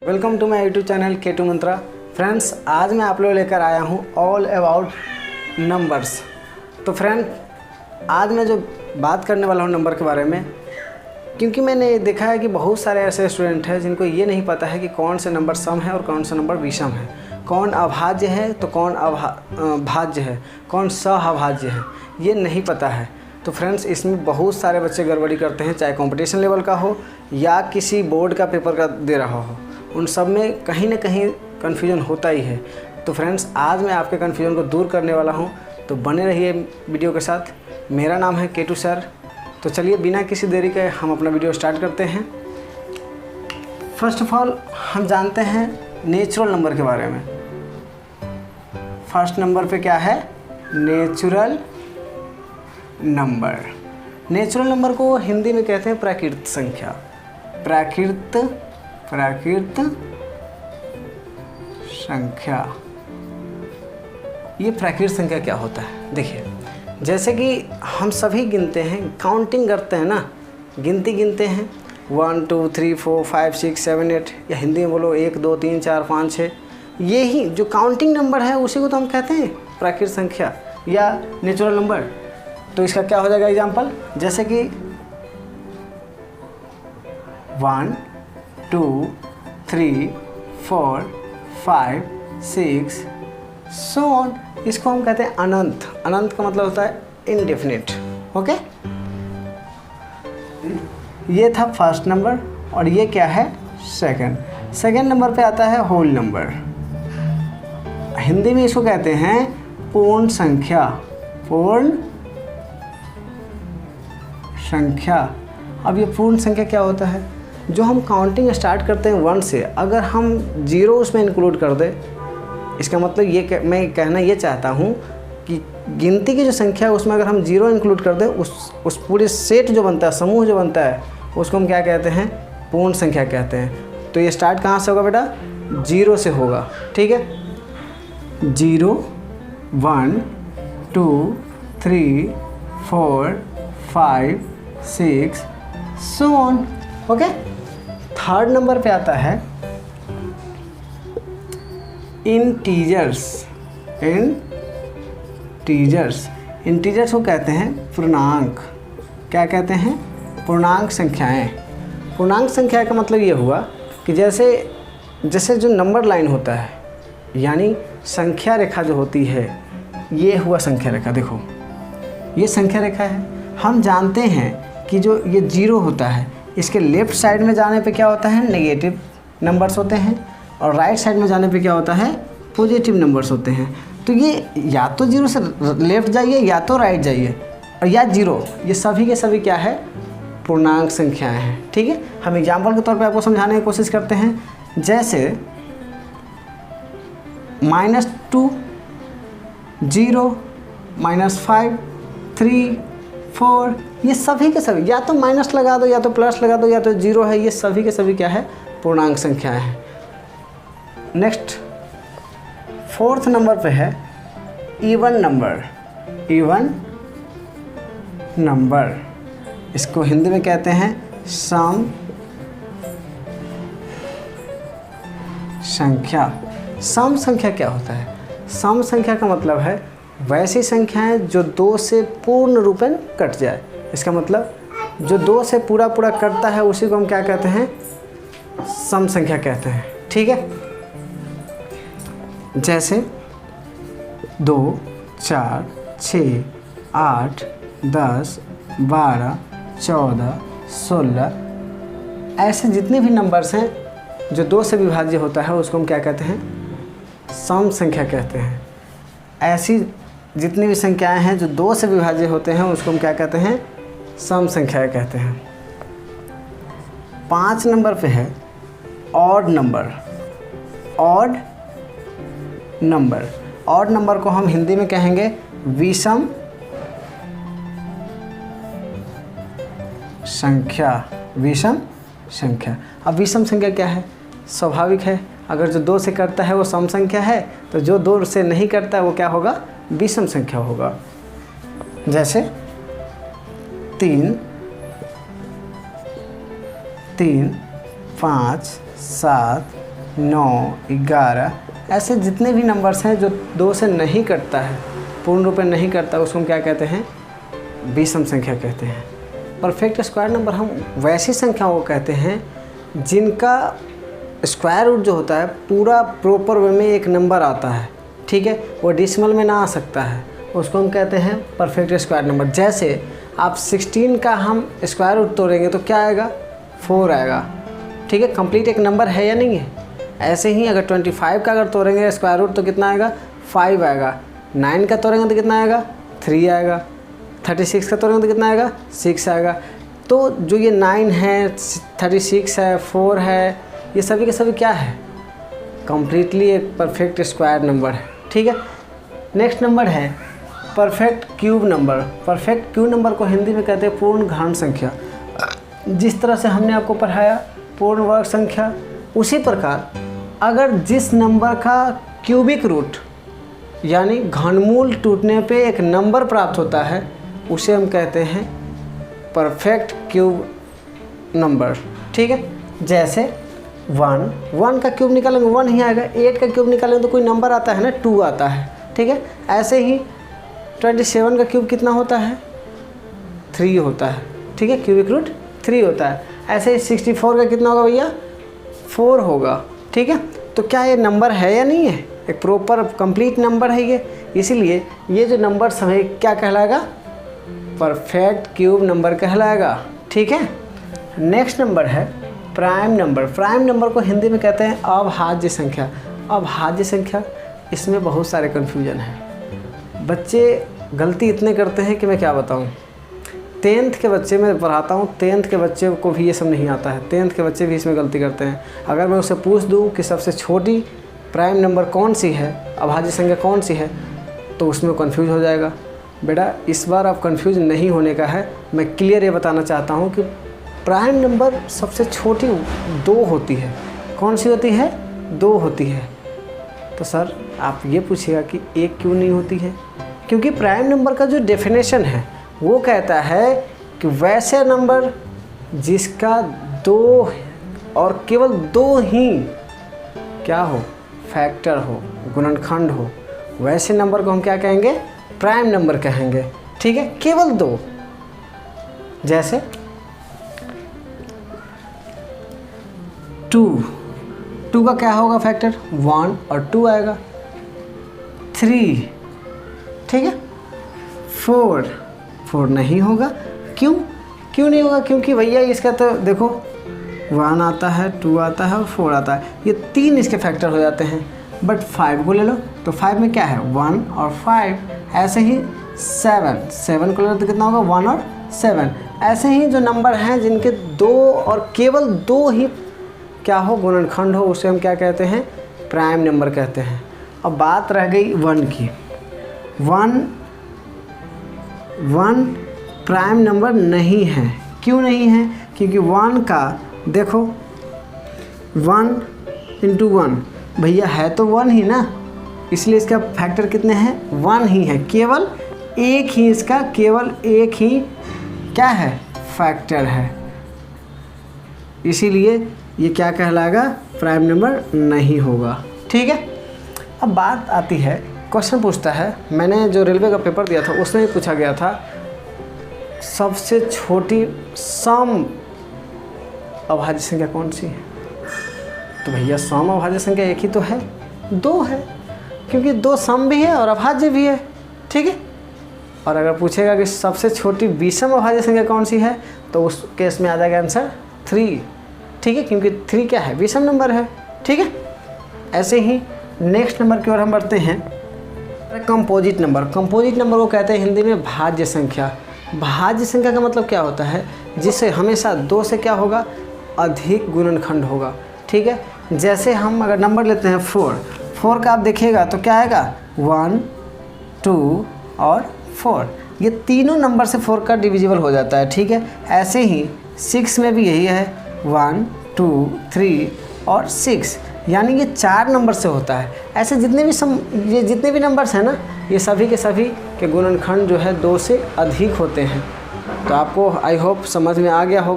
Welcome to my YouTube channel K2 Mantra. Friends, आज मैं आप लोग लेकर आया हूँ ऑल अबाउट नंबर्स। तो फ्रेंड, आज मैं जो बात करने वाला हूँ नंबर के बारे में, क्योंकि मैंने देखा है कि बहुत सारे ऐसे स्टूडेंट हैं जिनको ये नहीं पता है कि कौन से नंबर सम है और कौन सा नंबर विषम है, कौन अभाज्य है तो कौन भाज्य है, कौन सहअभाज्य है, ये नहीं पता है। तो फ्रेंड्स, इसमें बहुत सारे बच्चे गड़बड़ी करते हैं, चाहे कंपटीशन लेवल का हो या किसी बोर्ड का पेपर का दे रहा हो, उन सब में कहीं ना कहीं कन्फ्यूजन होता ही है। तो फ्रेंड्स, आज मैं आपके कन्फ्यूजन को दूर करने वाला हूं, तो बने रहिए वीडियो के साथ। मेरा नाम है K2 सर। तो चलिए बिना किसी देरी के हम अपना वीडियो स्टार्ट करते हैं। फर्स्ट ऑफ ऑल हम जानते हैं नेचुरल नंबर के बारे में। फर्स्ट नंबर पे क्या है? Natural number. नेचुरल नंबर को हिंदी में कहते हैं प्राकृत संख्या। प्राकृत संख्या। ये प्राकृत संख्या क्या होता है? देखिए, जैसे कि हम सभी गिनते हैं, काउंटिंग करते हैं ना, गिनती गिनते हैं 1 2 3 4 5 6 7 8, या हिंदी में बोलो 1 2 3 4 5 6। यही जो काउंटिंग नंबर है उसी को तो हम कहते हैं प्राकृत संख्या या नेचुरल नंबर। तो इसका क्या हो जाएगा एग्जाम्पल? जैसे कि 1 2 3 4 5 6 सो ऑन। इसको हम कहते हैं अनंत। अनंत का मतलब होता है इनडेफिनिट। ओके, ये था फर्स्ट नंबर। और ये क्या है? सेकंड। सेकंड नंबर पे आता है होल नंबर। हिंदी में इसको कहते हैं पूर्ण संख्या। पूर्ण संख्या। अब ये पूर्ण संख्या क्या होता है? जो हम काउंटिंग स्टार्ट करते हैं 1 से, अगर हम 0 उसमें इंक्लूड कर दें, इसका मतलब ये मैं कहना ये चाहता हूँ कि गिनती की जो संख्या है उसमें अगर हम 0 इंक्लूड कर दें, उस पूरे सेट जो बनता है, समूह जो बनता है, उसको हम क्या कहते हैं? पूर्ण संख्या कहते हैं। तो ये स्टार्ट कहाँ से होगा बेटा? 0 से होगा। ठीक है, 0 1 2 3 4 5 6 so on. Okay, third number पे आता है इंटीजर्स। इंटीजर्स को कहते हैं पूर्णांक। क्या कहते हैं? पूर्णांक संख्याएं। पूर्णांक संख्या का मतलब ये हुआ कि जैसे जो नंबर लाइन होता है, यानी संख्या रेखा जो होती है, ये हुआ संख्या रेखा। देखो, ये संख्या रेखा है। हम जानते हैं कि जो ये 0 होता है, इसके लेफ़्ट साइड में जाने पे क्या होता है? नेगेटिव नंबर्स होते हैं, और राइट साइड में जाने पे क्या होता है? पॉजिटिव नंबर्स होते हैं। तो ये या तो 0 से लेफ़्ट जाइए या तो राइट जाइए, और या 0, ये सभी के सभी क्या है? पूर्णांक संख्याएं हैं। ठीक है, हम एग्जाम्पल के तौर पे आपको समझाने की कोशिश करते हैं। जैसे -2 0 -5 3 4, ये सभी के सभी, या तो माइनस लगा दो या तो प्लस लगा दो या तो 0 है, ये सभी के सभी क्या है? पूर्णांक संख्याएं हैं। नेक्स्ट, फोर्थ नंबर पे है इवन नंबर। इवन नंबर, इसको हिंदी में कहते हैं सम संख्या। सम संख्या क्या होता है? सम संख्या का मतलब है वैसी संख्याएं जो 2 से पूर्ण रूपेण कट जाए। इसका मतलब जो 2 से पूरा कटता है उसी को हम क्या कहते हैं? सम संख्या कहते हैं। ठीक है, जैसे 2 4 6 8 10 12 14 16, ऐसे जितने भी नंबर्स हैं जो 2 से विभाज्य होता है उसको हम क्या कहते हैं? सम संख्या कहते हैं। ऐसी जितनी भी संख्याएं हैं जो 2 से विभाज्य होते हैं उसको हम क्या कहते हैं? सम संख्याएं कहते हैं। 5 नंबर पे है odd number. Odd number. Odd number को हम हिंदी में कहेंगे विषम संख्या। विषम संख्या। अब विषम संख्या क्या है? स्वाभाविक है, अगर जो 2 से करता है वो सम संख्या है, तो जो 2 से नहीं करता है वो क्या होगा? विषम संख्या होगा। जैसे 3 3 5 7 9, 11, ऐसे जितने भी नंबर्स हैं जो 2 से नहीं कटता है, पूर्ण रूप में नहीं कटता, उसको हम क्या कहते हैं? विषम संख्या कहते हैं। परफेक्ट स्क्वायर नंबर हम वैसी संख्याओं को कहते हैं जिनका स्क्वायर रूट जो होता है पूरा प्रॉपर वे में एक नंबर आता है, ठीक है, वो डेसिमल में ना आ सकता है, उसको हम कहते हैं परफेक्ट स्क्वायर नंबर। जैसे आप 16 का हम स्क्वायर रूट तोड़ेंगे तो क्या आएगा? 4 आएगा, ठीक है, कंप्लीट एक नंबर है या नहीं है। ऐसे ही अगर 25 का अगर तोड़ेंगे स्क्वायर रूट तो कितना आएगा? 5 आएगा। 9 का तोड़ेंगे तो कितना आएगा? 3 आएगा। 36 का तोड़ेंगे तो कितना आएगा? 6 आएगा। तो जो ये 9 है, 36 है, 4 है, ये सभी के सभी क्या है? कम्प्लीटली एक परफेक्ट स्क्वायर नंबर है, ठीक है। नेक्स्ट नंबर है perfect cube number. Perfect cube number को हिंदी में कहते हैं पूर्ण घन संख्या। जिस तरह से हमने आपको पढ़ाया पूर्ण वर्ग संख्या, उसी प्रकार अगर जिस नंबर का क्यूबिक रूट यानी घनमूल टूटने पे एक नंबर प्राप्त होता है उसे हम कहते हैं परफेक्ट क्यूब नंबर, ठीक है। जैसे 1 का क्यूब निकालेंगे 1 ही आएगा। 8 का क्यूब निकालेंगे तो कोई नंबर आता है ना, 2 आता है, ठीक है। ऐसे ही 27 का क्यूब कितना होता है? 3 होता है, ठीक है, क्यूबिक रूट 3 होता है। ऐसे ही 64 का कितना होगा भैया? 4 होगा, ठीक है। तो क्या ये नंबर है या नहीं है? एक प्रॉपर कंप्लीट नंबर है ये, इसीलिए ये जो नंबर हमें क्या कहलाएगा? परफेक्ट क्यूब नंबर कहलाएगा, ठीक है। नेक्स्ट नंबर है प्राइम नंबर। प्राइम नंबर को हिंदी में कहते हैं अभाज्य संख्या। अभाज्य संख्या, इसमें बहुत सारे कन्फ्यूजन हैं। बच्चे गलती इतने करते हैं कि मैं क्या बताऊं। 10th के बच्चे मैं पढ़ाता हूं, 10th के बच्चे को भी ये सब नहीं आता है। 10th के बच्चे भी इसमें गलती करते हैं। अगर मैं उससे पूछ दूं कि सबसे छोटी प्राइम नंबर कौन सी है, अभाज्य संख्या कौन सी है, तो उसमें कन्फ्यूज हो जाएगा। बेटा इस बार आप कन्फ्यूज नहीं होने का है। मैं क्लियर ये बताना चाहता हूँ कि प्राइम नंबर सबसे छोटी 2 होती है। कौन सी होती है? 2 होती है। तो सर आप ये पूछिएगा कि 1 क्यों नहीं होती है? क्योंकि प्राइम नंबर का जो डेफिनेशन है वो कहता है कि वैसे नंबर जिसका 2 और केवल 2 ही क्या हो? फैक्टर हो, गुणनखंड हो, वैसे नंबर को हम क्या कहेंगे? प्राइम नंबर कहेंगे, ठीक है। केवल 2, जैसे 2 का क्या होगा फैक्टर? 1 और 2 आएगा। 3, ठीक है। 4 नहीं होगा। क्यों नहीं होगा? क्योंकि भैया इसका तो देखो 1 आता है, 2 आता है और 4 आता है, ये 3 इसके फैक्टर हो जाते हैं। बट 5 को ले लो तो 5 में क्या है? 1 और 5। ऐसे ही 7 को ले लो तो कितना होगा? 1 और 7। ऐसे ही जो नंबर हैं जिनके 2 और केवल 2 ही क्या हो? गुणनखंड हो, उसे हम क्या कहते हैं? प्राइम नंबर कहते हैं। अब बात रह गई 1 की। 1 प्राइम नंबर नहीं है। क्यों नहीं है? क्योंकि 1 का देखो 1 × 1 भैया है तो 1 ही ना, इसलिए इसका फैक्टर कितने हैं? 1 ही है। केवल एक ही इसका, केवल एक ही क्या है? फैक्टर है। इसीलिए ये क्या कहलाएगा? प्राइम नंबर नहीं होगा, ठीक है। अब बात आती है, क्वेश्चन पूछता है, मैंने जो रेलवे का पेपर दिया था उसमें भी पूछा गया था सबसे छोटी सम अभाज्य संख्या कौन सी है? तो भैया सम अभाज्य संख्या एक ही तो है, 2 है, क्योंकि 2 सम भी है और अभाज्य भी है, ठीक है। और अगर पूछेगा कि सबसे छोटी विषम अभाज्य संख्या कौन सी है, तो उस केस में आ जाएगा आंसर 3, ठीक है, क्योंकि 3 क्या है? विषम नंबर है, ठीक है। ऐसे ही नेक्स्ट नंबर की ओर हम बढ़ते हैं, कंपोजिट नंबर। कंपोजिट नंबर को कहते हैं हिंदी में भाज्य संख्या। भाज्य संख्या का मतलब क्या होता है? जिससे हमेशा 2 से क्या होगा? अधिक गुणनखंड होगा, ठीक है। जैसे हम अगर नंबर लेते हैं 4 का आप देखिएगा तो क्या आएगा? 1, 2 और 4, ये तीनों नंबर से 4 का डिविजिबल हो जाता है, ठीक है। ऐसे ही 6 में भी यही है, 1, 2, 3 और 6, यानी ये 4 नंबर से होता है। ऐसे जितने भी नंबर्स हैं ना, ये सभी के सभी के गुणनखंड जो है 2 से अधिक होते हैं। तो आपको आई होप समझ में आ गया होगा।